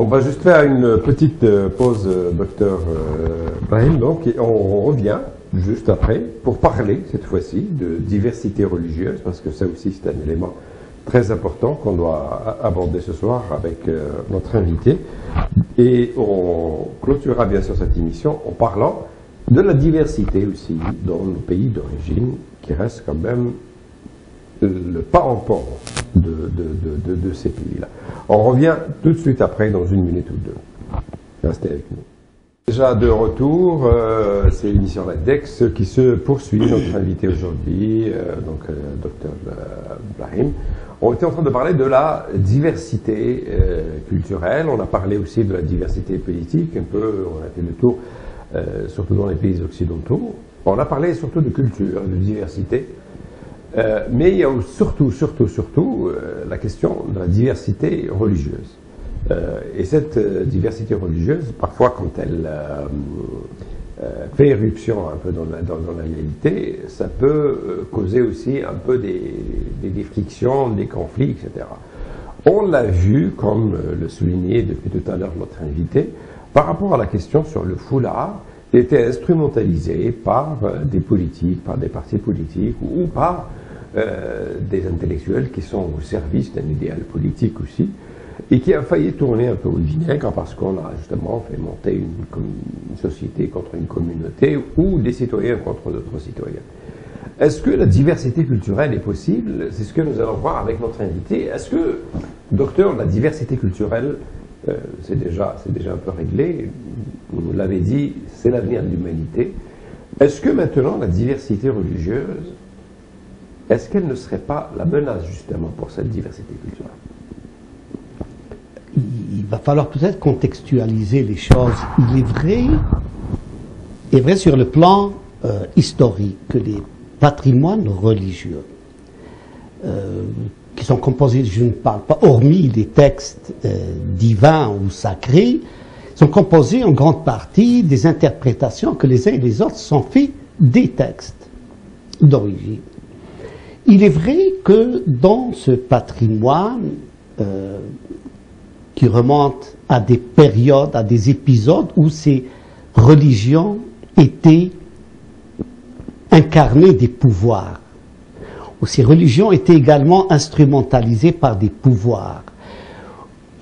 On va juste faire une petite pause, docteur Brahim, donc, et on revient juste après pour parler, cette fois-ci, de diversité religieuse, parce que ça aussi c'est un élément très important qu'on doit aborder ce soir avec notre invité. Et on clôturera bien sûr cette émission en parlant de la diversité aussi dans nos pays d'origine, qui reste quand même le parent de ces pays-là. On revient tout de suite après, dans une minute ou deux. Restez avec nous. Déjà de retour, c'est l'émission LADEX qui se poursuit. Notre invité aujourd'hui, docteur Brahim. On était en train de parler de la diversité culturelle. On a parlé aussi de la diversité politique, un peu, on a fait le tour, surtout dans les pays occidentaux. On a parlé surtout de culture, de diversité. Mais il y a surtout la question de la diversité religieuse. Et cette diversité religieuse, parfois quand elle fait éruption un peu dans la réalité, ça peut causer aussi un peu des frictions, des conflits, etc. On l'a vu, comme le soulignait depuis tout à l'heure notre invité, par rapport à la question sur le foulard, il était instrumentalisé par des politiques, par des partis politiques ou par des intellectuels qui sont au service d'un idéal politique aussi, et qui a failli tourner un peu au vinaigre parce qu'on a justement fait monter une société contre une communauté ou des citoyens contre d'autres citoyens. Est-ce que la diversité culturelle est possible? C'est ce que nous allons voir avec notre invité. Est-ce que, docteur, la diversité culturelle, c'est déjà un peu réglé, vous l'avez dit, c'est l'avenir de l'humanité. Est-ce que maintenant la diversité religieuse, est-ce qu'elle ne serait pas la menace justement pour cette diversité culturelle? Il va falloir peut-être contextualiser les choses. Il est vrai sur le plan historique que les patrimoines religieux qui sont composés, je ne parle pas, hormis les textes divins ou sacrés, sont composés en grande partie des interprétations que les uns et les autres sont faits des textes d'origine. Il est vrai que dans ce patrimoine qui remonte à des périodes, à des épisodes où ces religions étaient incarnées des pouvoirs, où ces religions étaient également instrumentalisées par des pouvoirs,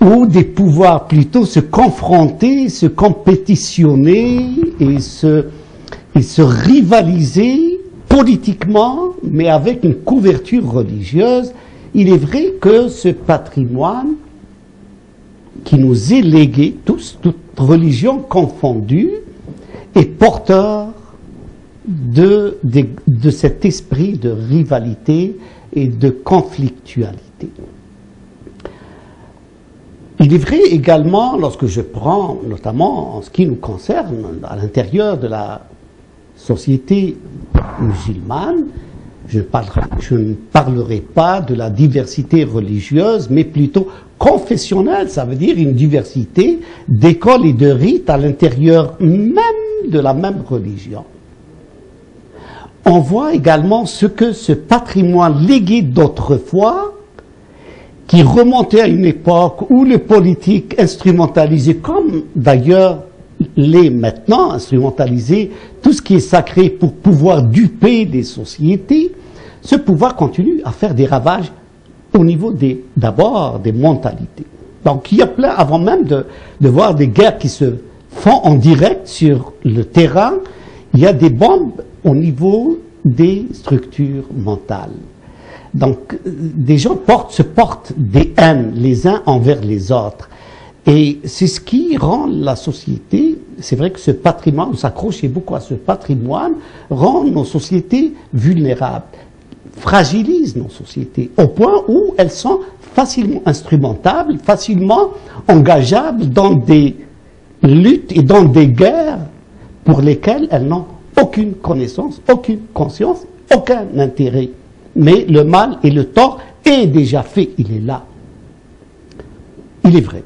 où des pouvoirs plutôt se confrontaient, se compétitionnaient et se rivalisaient politiquement, mais avec une couverture religieuse. Il est vrai que ce patrimoine qui nous est légué, toutes religions confondues, est porteur de cet esprit de rivalité et de conflictualité. Il est vrai également, lorsque je prends, notamment en ce qui nous concerne, à l'intérieur de la société musulmane, je ne parlerai pas de la diversité religieuse, mais plutôt confessionnelle, ça veut dire une diversité d'écoles et de rites à l'intérieur même de la même religion. On voit également ce que ce patrimoine légué d'autrefois, qui remontait à une époque où le politique instrumentalisait, comme d'ailleurs l'est maintenant, instrumentalisé tout ce qui est sacré pour pouvoir duper des sociétés, ce pouvoir continue à faire des ravages au niveau d'abord des mentalités. Donc il y a plein, avant même de voir des guerres qui se font en direct sur le terrain, il y a des bombes au niveau des structures mentales. Donc des gens se portent des haines les uns envers les autres. Et c'est ce qui rend la société, c'est vrai que ce patrimoine, on s'accrochait beaucoup à ce patrimoine, rend nos sociétés vulnérables, fragilise nos sociétés, au point où elles sont facilement instrumentables, facilement engageables dans des luttes et dans des guerres pour lesquelles elles n'ont aucune connaissance, aucune conscience, aucun intérêt. Mais le mal et le tort est déjà fait, il est là. Il est vrai.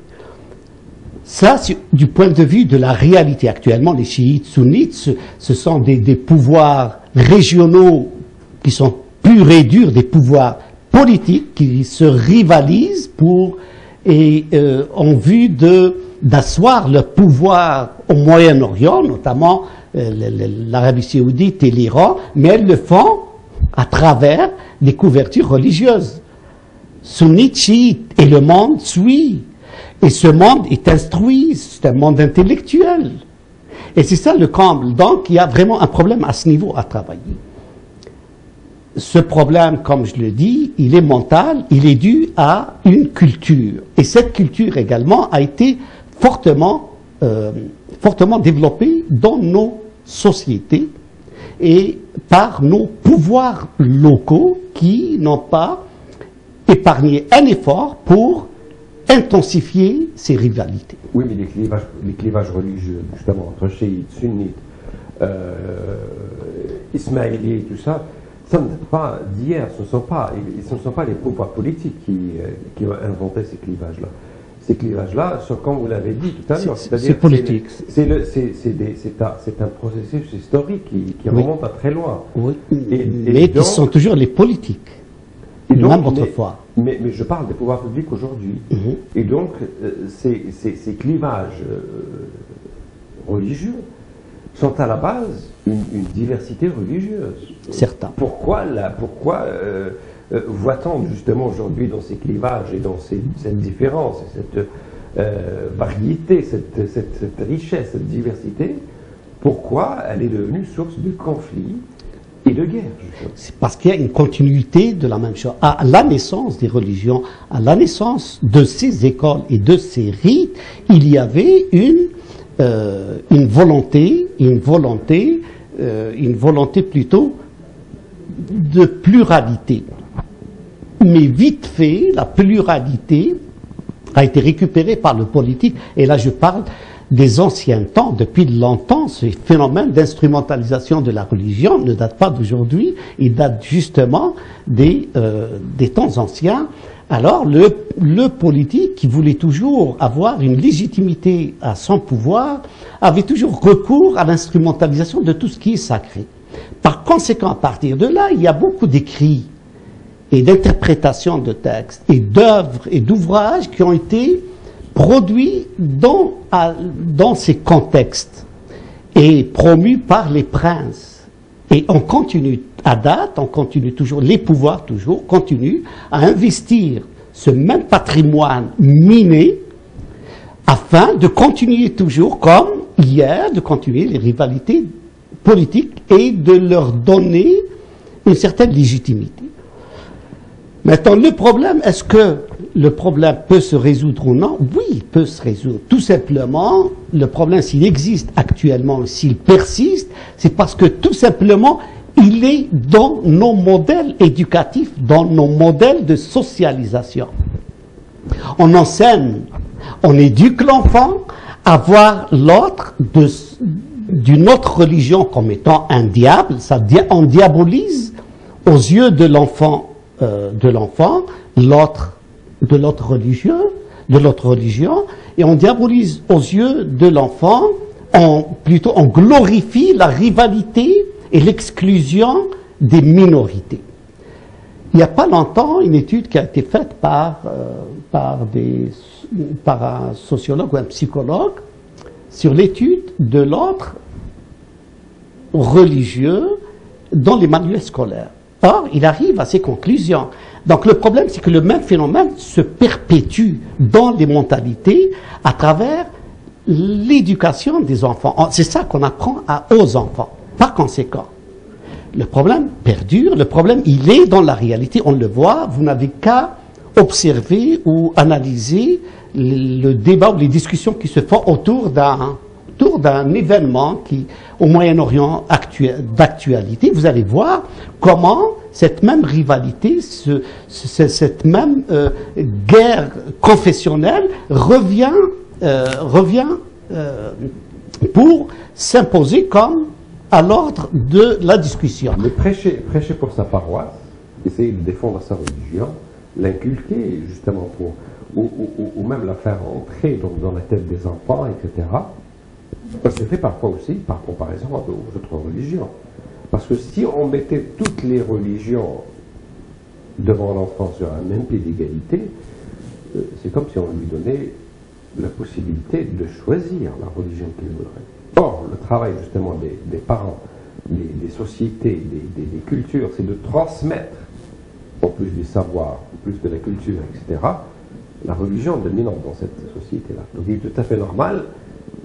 Ça, du point de vue de la réalité actuellement, les chiites, sunnites, ce sont des pouvoirs régionaux qui sont purs et durs, des pouvoirs politiques qui se rivalisent pour et en vue d'asseoir le pouvoir au Moyen-Orient, notamment l'Arabie saoudite et l'Iran, mais elles le font à travers des couvertures religieuses. Sunnites, chiites, et le monde suit. Et ce monde est instruit, c'est un monde intellectuel. Et c'est ça le comble. Donc, il y a vraiment un problème à ce niveau à travailler. Ce problème, comme je le dis, il est mental, il est dû à une culture. Et cette culture également a été fortement développée dans nos sociétés et par nos pouvoirs locaux qui n'ont pas épargné un effort pour intensifier ces rivalités. Oui, mais les clivages religieux, justement, entre chiites, sunnites, ismaéliens, tout ça, ça ne date pas d'hier, ce ne sont pas les pouvoirs politiques qui ont inventé ces clivages-là. Ces clivages-là sont, comme vous l'avez dit tout à l'heure, c'est politique. C'est un processus historique qui remonte à très loin. Oui, mais qui sont toujours les politiques, même autrefois. Mais je parle des pouvoirs publics aujourd'hui. Et donc, ces clivages religieux sont à la base une diversité religieuse. Certains. Pourquoi voit-on justement aujourd'hui dans ces clivages et dans cette différence, cette variété, cette richesse, cette diversité, pourquoi elle est devenue source de conflits et de guerre? C'est parce qu'il y a une continuité de la même chose. À la naissance des religions, à la naissance de ces écoles et de ces rites, il y avait une volonté plutôt de pluralité. Mais vite fait, la pluralité a été récupérée par le politique. Et là, je parle des anciens temps. Depuis longtemps, ce phénomène d'instrumentalisation de la religion ne date pas d'aujourd'hui. Il date justement des temps anciens. Alors, le politique, qui voulait toujours avoir une légitimité à son pouvoir, avait toujours recours à l'instrumentalisation de tout ce qui est sacré. Par conséquent, à partir de là, il y a beaucoup d'écrits et d'interprétations de textes et d'œuvres et d'ouvrages qui ont été produits dans ces contextes et promus par les princes. Et on continue, à date, les pouvoirs continuent à investir ce même patrimoine miné afin de continuer toujours, comme hier, de continuer les rivalités politiques et de leur donner une certaine légitimité. Maintenant, le problème, est-ce que le problème peut se résoudre ou non? Oui, il peut se résoudre. Tout simplement, le problème, s'il existe actuellement, s'il persiste, c'est parce que tout simplement, il est dans nos modèles éducatifs, dans nos modèles de socialisation. On enseigne, on éduque l'enfant à voir l'autre d'une autre religion comme étant un diable. On diabolise aux yeux de l'enfant l'autre de l'autre religion, et on diabolise aux yeux de l'enfant, on glorifie la rivalité et l'exclusion des minorités. Il n'y a pas longtemps, une étude qui a été faite par un sociologue ou un psychologue sur l'étude de l'ordre religieux dans les manuels scolaires. Or, il arrive à ces conclusions. Donc le problème, c'est que le même phénomène se perpétue dans les mentalités à travers l'éducation des enfants. C'est ça qu'on apprend aux enfants. Par conséquent, le problème perdure, le problème, il est dans la réalité, on le voit, vous n'avez qu'à observer ou analyser le débat ou les discussions qui se font autour d'un événement qui, au Moyen-Orient d'actualité. Vous allez voir comment cette même rivalité, cette même guerre confessionnelle revient pour s'imposer comme à l'ordre de la discussion. Mais prêcher pour sa paroisse, essayer de défendre sa religion, l'inculquer justement ou même la faire entrer dans la tête des enfants, etc. C'est fait parfois aussi par comparaison aux autres religions. Parce que si on mettait toutes les religions devant l'enfant sur un même pied d'égalité, c'est comme si on lui donnait la possibilité de choisir la religion qu'il voudrait. Or, le travail justement des parents, des sociétés, des cultures, c'est de transmettre, en plus du savoir, en plus de la culture, etc., la religion dominante dans cette société-là. Donc il est tout à fait normal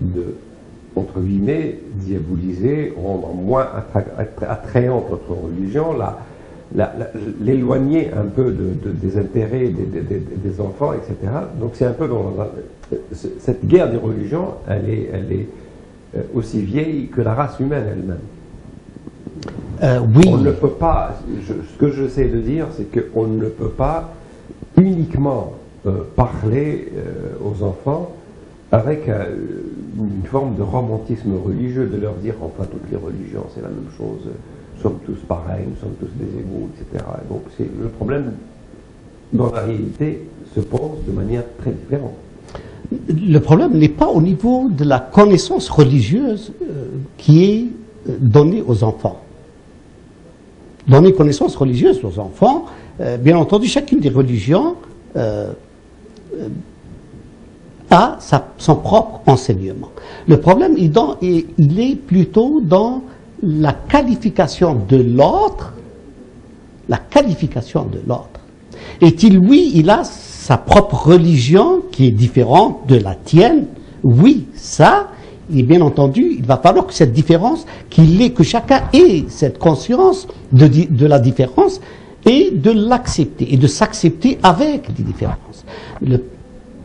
de, entre guillemets, diaboliser, rendre moins attrayante notre religion, l'éloigner un peu des intérêts des enfants, etc. Donc c'est un peu dans cette guerre des religions, elle est aussi vieille que la race humaine elle-même. Oui. On ne peut pas, ce que j'essaie de dire, c'est qu'on ne peut pas uniquement parler aux enfants avec une forme de romantisme religieux, de leur dire enfin toutes les religions c'est la même chose, nous sommes tous pareils, nous sommes tous des égaux, etc. Donc le problème dans la réalité se pose de manière très différente. Le problème n'est pas au niveau de la connaissance religieuse qui est donnée aux enfants. Donner connaissance religieuse aux enfants, bien entendu, chacune des religions a son propre enseignement. Le problème il est plutôt dans la qualification de l'autre, Est-il, oui, il a sa propre religion qui est différente de la tienne? Oui, ça, et bien entendu, il va falloir que cette différence, que chacun ait cette conscience de la différence et de l'accepter, et de s'accepter avec les différences.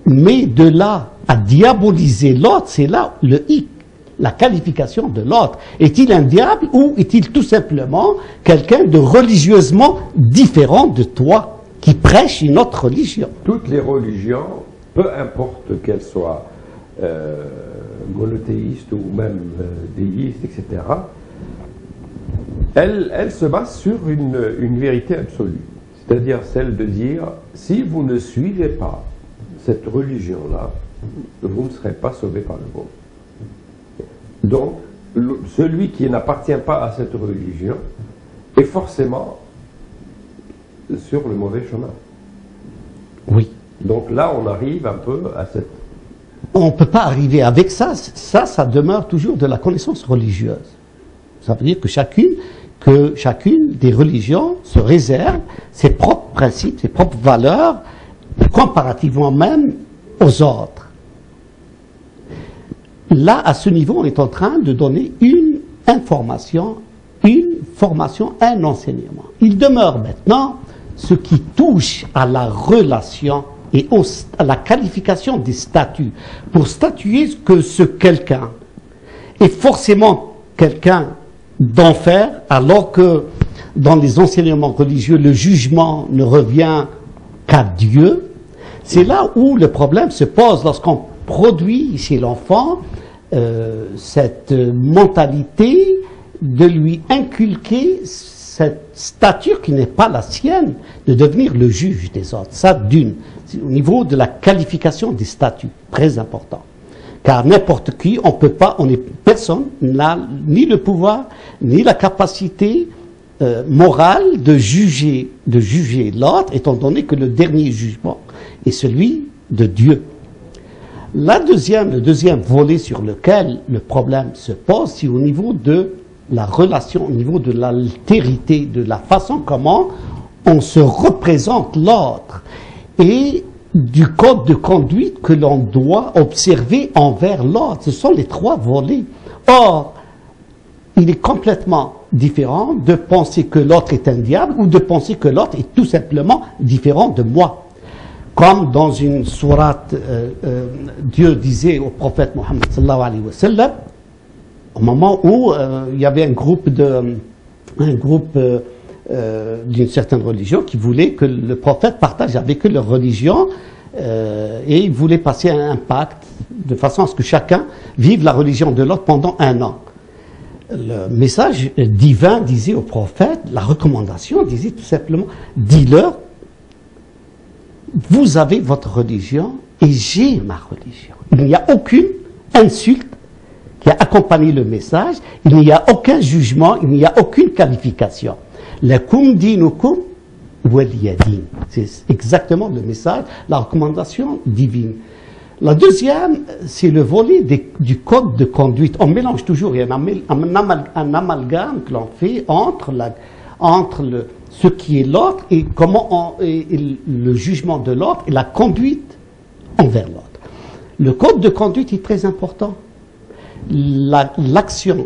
Mais de là à diaboliser l'autre, c'est là le hic, la qualification de l'autre. Est-il un diable ou est-il tout simplement quelqu'un de religieusement différent de toi, qui prêche une autre religion? Toutes les religions, peu importe qu'elles soient monothéistes ou même déistes, etc., elles se basent sur une vérité absolue. C'est-à-dire celle de dire, si vous ne suivez pas cette religion-là, vous ne serez pas sauvé par le bon. Donc, celui qui n'appartient pas à cette religion est forcément sur le mauvais chemin. Oui. Donc là, on arrive un peu à cette... On ne peut pas arriver avec ça. Ça demeure toujours de la connaissance religieuse. Ça veut dire que chacune des religions se réserve ses propres principes, ses propres valeurs, comparativement même aux autres. Là, à ce niveau, on est en train de donner une information, une formation, un enseignement. Il demeure maintenant ce qui touche à la relation et à la qualification des statuts. Pour statuer que ce quelqu'un est forcément quelqu'un d'enfer, alors que dans les enseignements religieux, le jugement ne revient qu'à Dieu. C'est là où le problème se pose lorsqu'on produit chez l'enfant cette mentalité de lui inculquer cette stature qui n'est pas la sienne, de devenir le juge des autres. Ça, au niveau de la qualification des statuts, très important. Car n'importe qui, personne n'a ni le pouvoir, ni la capacité morale de juger l'autre, étant donné que le dernier jugement est celui de Dieu. Le deuxième volet sur lequel le problème se pose, c'est au niveau de la relation, au niveau de l'altérité, de la façon comment on se représente l'autre et du code de conduite que l'on doit observer envers l'autre. Ce sont les trois volets. Or, il est complètement différent de penser que l'autre est un diable ou de penser que l'autre est tout simplement différent de moi. Comme dans une sourate, Dieu disait au prophète Mohammed sallallahu alayhi wa sallam, au moment où il y avait un groupe d'une certaine religion qui voulait que le prophète partage avec eux leur religion et il voulait passer un pacte de façon à ce que chacun vive la religion de l'autre pendant 1 an. Le message divin disait au prophète, la recommandation disait tout simplement, dis-leur, vous avez votre religion et j'ai ma religion. Il n'y a aucune insulte qui a accompagné le message, il n'y a aucun jugement, il n'y a aucune qualification. Lakum dinukum waliyadin. C'est exactement le message, la recommandation divine. La deuxième, c'est le volet du code de conduite. On mélange toujours, il y a un amalgame que l'on fait entre ce qui est l'autre et le jugement de l'autre et la conduite envers l'autre. Le code de conduite est très important. La relation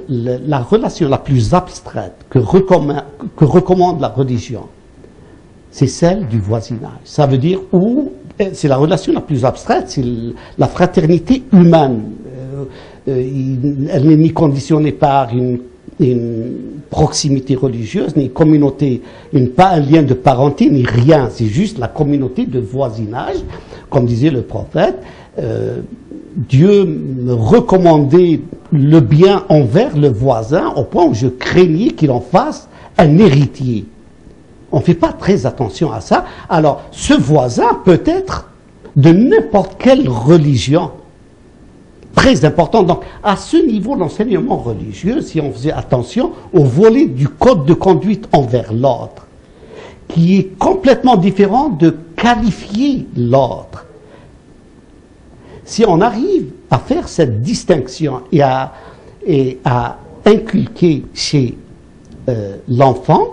la plus abstraite que recommande la religion, c'est celle du voisinage. Ça veut dire c'est la relation la plus abstraite, c'est la fraternité humaine. Elle n'est ni conditionnée par une proximité religieuse, ni communauté, pas un lien de parenté, ni rien. C'est juste la communauté de voisinage. Comme disait le prophète, Dieu me recommandait le bien envers le voisin au point où je craignais qu'il en fasse un héritier. On ne fait pas très attention à ça. Alors, ce voisin peut être de n'importe quelle religion. Très important. Donc, à ce niveau, l'enseignement religieux, si on faisait attention au volet du code de conduite envers l'autre, qui est complètement différent de qualifier l'autre. Si on arrive à faire cette distinction et à inculquer chez l'enfant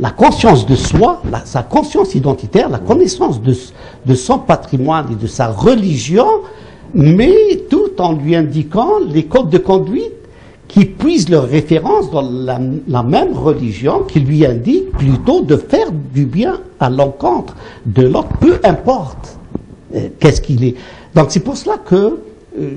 la conscience de soi, sa conscience identitaire, la connaissance de son patrimoine et de sa religion, mais tout en lui indiquant les codes de conduite qui puisent leur référence dans la même religion, qui lui indique plutôt de faire du bien à l'encontre de l'autre, peu importe qu'est-ce qu'il est. Donc c'est pour cela que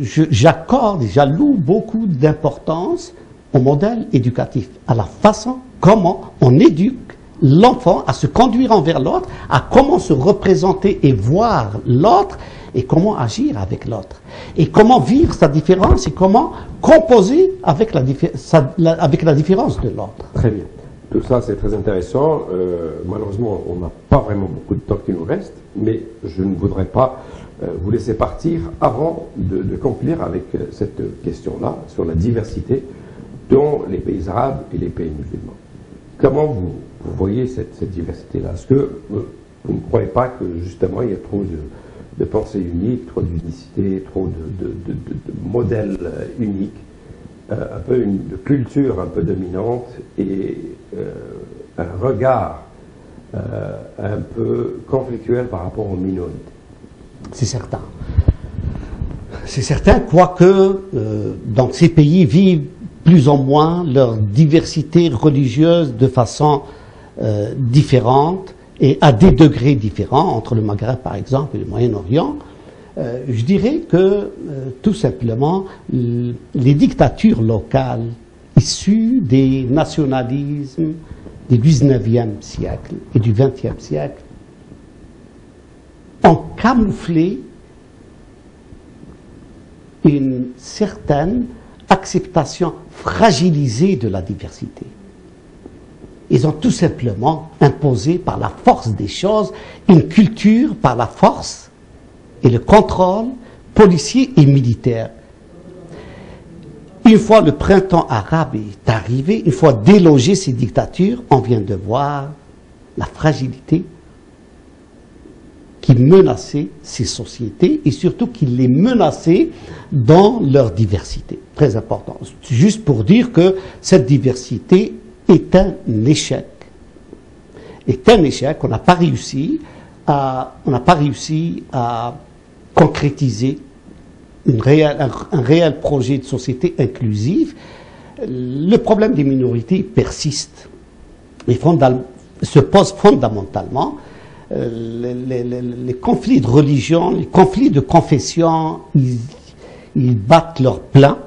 j'accorde et j'alloue beaucoup d'importance au modèle éducatif, à la façon comment on éduque l'enfant à se conduire envers l'autre, à comment se représenter et voir l'autre, et comment agir avec l'autre, et comment vivre sa différence, et comment composer avec la différence de l'autre. Très bien. Tout ça, c'est très intéressant. Malheureusement, on n'a pas vraiment beaucoup de temps qui nous reste, mais je ne voudrais pas vous laisser partir avant de conclure avec cette question-là sur la diversité dans les pays arabes et les pays musulmans. Comment vous voyez cette diversité-là? Est-ce que vous ne croyez pas que justement il y a trop de pensées uniques, trop d'unicité, trop de modèles uniques, un peu une culture un peu dominante et un regard un peu conflictuel par rapport aux minorités? C'est certain. C'est certain, quoique dans ces pays vivent plus ou moins leur diversité religieuse de façon différente et à des degrés différents, entre le Maghreb par exemple et le Moyen-Orient. Je dirais que tout simplement les dictatures locales issues des nationalismes du 19e siècle et du 20e siècle ont camouflé une certaine acceptation fragilisée de la diversité. Ils ont tout simplement imposé par la force des choses une culture par la force et le contrôle policier et militaire. Une fois le printemps arabe est arrivé, une fois délogé ces dictatures, on vient de voir la fragilité qui menaçait ces sociétés et surtout qui les menaçait dans leur diversité. Très important. Juste pour dire que cette diversité est un échec. Est un échec. On n'a pas réussi à concrétiser un réel projet de société inclusive. Le problème des minorités persiste et se pose fondamentalement. Les conflits de religion, les conflits de confession, ils battent leur plein.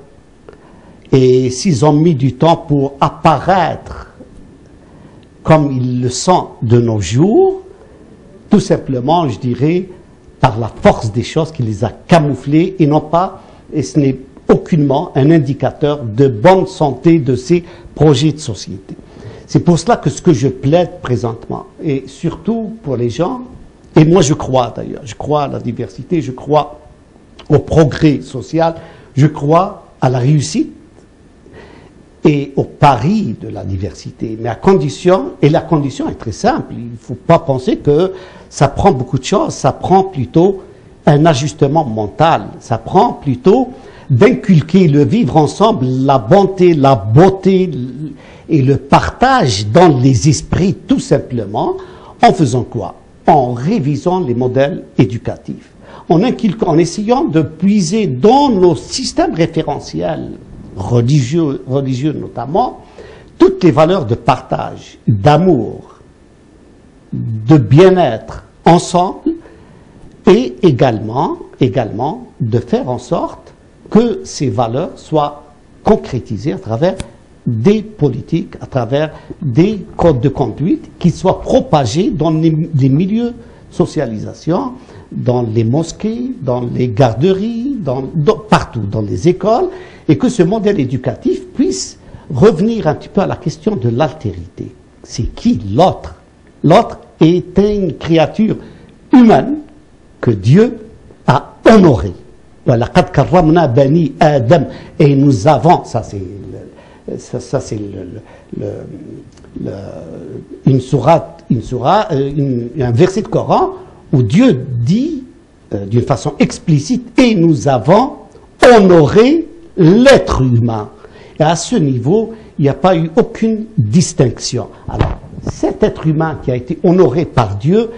Et s'ils ont mis du temps pour apparaître comme ils le sont de nos jours, tout simplement, je dirais, par la force des choses qui les a camouflés et non pas, et ce n'est aucunement un indicateur de bonne santé de ces projets de société. C'est pour cela que ce que je plaide présentement, et surtout pour les gens, et moi je crois d'ailleurs, je crois à la diversité, je crois au progrès social, je crois à la réussite, et au pari de la diversité, mais à condition, et la condition est très simple, il ne faut pas penser que ça prend beaucoup de choses, ça prend plutôt un ajustement mental, ça prend plutôt d'inculquer le vivre ensemble, la bonté, la beauté et le partage dans les esprits tout simplement, en faisant quoi? En révisant les modèles éducatifs, en essayant de puiser dans nos systèmes référentiels, religieux notamment, toutes les valeurs de partage, d'amour, de bien-être ensemble, et également de faire en sorte que ces valeurs soient concrétisées à travers des politiques, à travers des codes de conduite qui soient propagés dans les milieux de socialisation, dans les mosquées, dans les garderies, partout, dans les écoles, et que ce modèle éducatif puisse revenir un petit peu à la question de l'altérité. C'est qui l'autre? L'autre est une créature humaine que Dieu a honorée. Et nous avons, ça c'est un verset de Coran où Dieu dit d'une façon explicite, et nous avons honoré l'être humain. Et à ce niveau, il n'y a pas eu aucune distinction. Alors, cet être humain qui a été honoré par Dieu,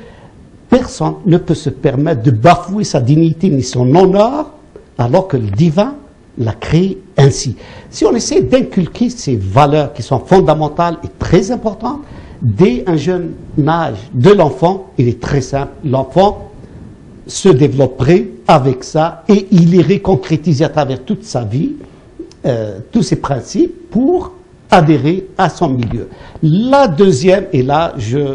personne ne peut se permettre de bafouer sa dignité ni son honneur, alors que le divin l'a créé ainsi. Si on essaie d'inculquer ces valeurs qui sont fondamentales et très importantes, dès un jeune âge de l'enfant, il est très simple, l'enfant se développerait avec ça et il irait concrétiser à travers toute sa vie tous ces principes pour adhérer à son milieu. La deuxième, et là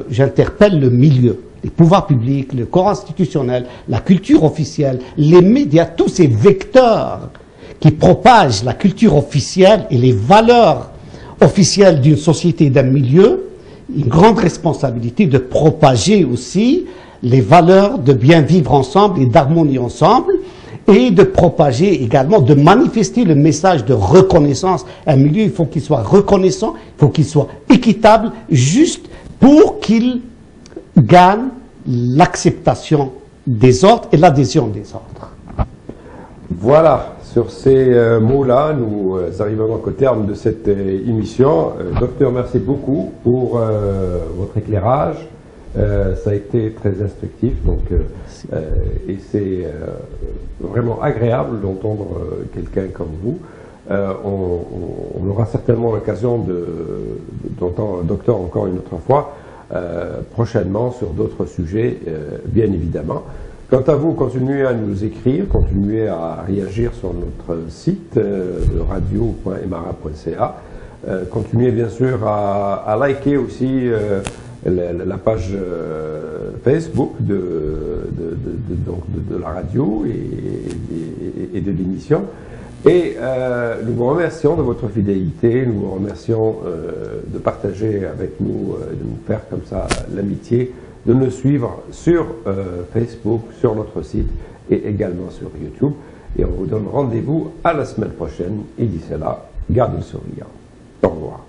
j'interpelle le milieu, les pouvoirs publics, le corps institutionnel, la culture officielle, les médias, tous ces vecteurs qui propagent la culture officielle et les valeurs officielles d'une société et d'un milieu, une grande responsabilité de propager aussi les valeurs de bien vivre ensemble et d'harmonie ensemble, et de propager également, de manifester le message de reconnaissance. Un milieu, il faut qu'il soit reconnaissant, il faut qu'il soit équitable, juste pour qu'il gagne l'acceptation des autres et l'adhésion des autres. Voilà, sur ces mots-là, nous arrivons donc au terme de cette émission. Docteur, merci beaucoup pour votre éclairage. Ça a été très instructif, donc, et c'est vraiment agréable d'entendre quelqu'un comme vous. On aura certainement l'occasion d'entendre un docteur encore une autre fois, prochainement sur d'autres sujets, bien évidemment. Quant à vous, continuez à nous écrire, continuez à réagir sur notre site radio.emara.ca. Continuez bien sûr à liker aussi la page Facebook de la radio et de l'émission. Et nous vous remercions de votre fidélité, nous vous remercions de partager avec nous, de nous faire comme ça l'amitié, de nous suivre sur Facebook, sur notre site et également sur YouTube. Et on vous donne rendez-vous à la semaine prochaine. Et d'ici là, gardez le sourire. Au revoir.